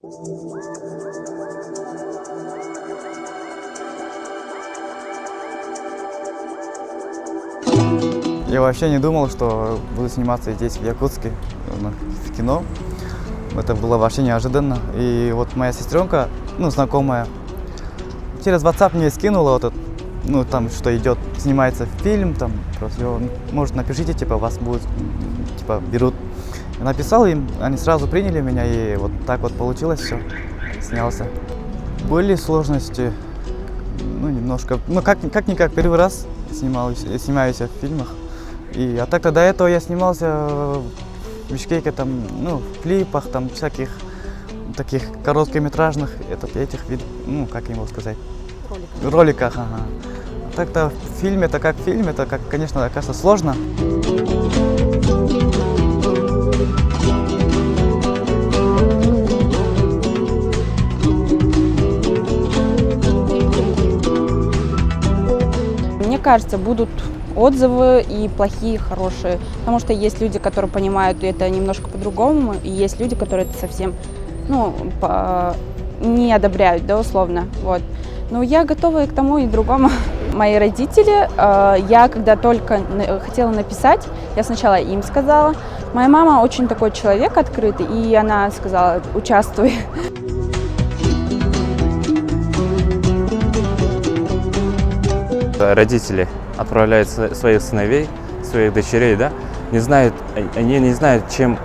Я вообще не думал, что буду сниматься здесь, в Якутске, в кино. Это было вообще неожиданно. И вот моя сестренка, знакомая, через WhatsApp мне скинула вот этот, там что идет, снимается фильм, там просто, может, напишите, вас будут, берут. Я написал им, они сразу приняли меня, и вот так вот получилось все, снялся. Были сложности, немножко, как-никак первый раз снимаюсь в фильмах. А так-то до этого я снимался в Бишкеке, в клипах, всяких таких короткометражных, как его сказать, роликах, ага. А так-то фильм, конечно, окажется сложно. Мне кажется, будут отзывы и плохие, и хорошие, потому что есть люди, которые понимают это немножко по-другому, и есть люди, которые это совсем, не одобряют, да, условно, вот. Но я готова и к тому, и к другому. Мои родители, я когда только хотела написать, я сначала им сказала. Моя мама очень такой человек открытый, и она сказала: участвуй. Родители отправляют своих сыновей, своих дочерей, да, они не знают, чем,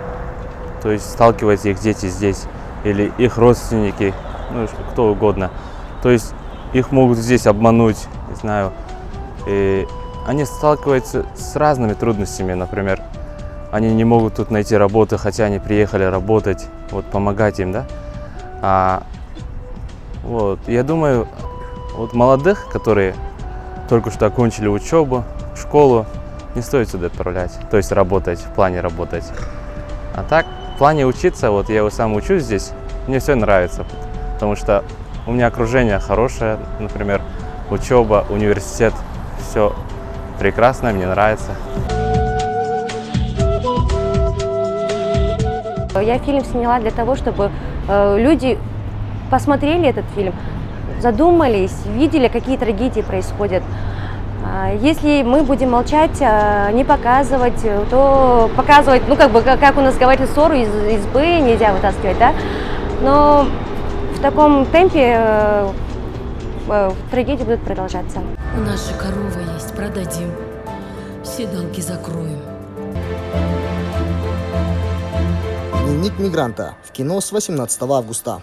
сталкиваются их дети здесь, или их родственники, кто угодно. То есть их могут здесь обмануть, не знаю. И они сталкиваются с разными трудностями, например, они не могут тут найти работу, хотя они приехали работать, помогать им, да. Я думаю, молодых, которые только что окончили учебу, школу, не стоит сюда отправлять, то есть работать, в плане работать. А так, в плане учиться, я сам учусь здесь, мне все нравится, потому что у меня окружение хорошее, например, учеба, университет, все прекрасно, мне нравится. Я фильм сняла для того, чтобы люди посмотрели этот фильм, задумались, видели, какие трагедии происходят. Если мы будем молчать, не показывать, то показывать, как у нас говорят, ссору из избы нельзя вытаскивать, да? Но в таком темпе трагедии будут продолжаться. У нас же корова есть, продадим, все долги закроем. Дневник мигранта в кино с 18 августа.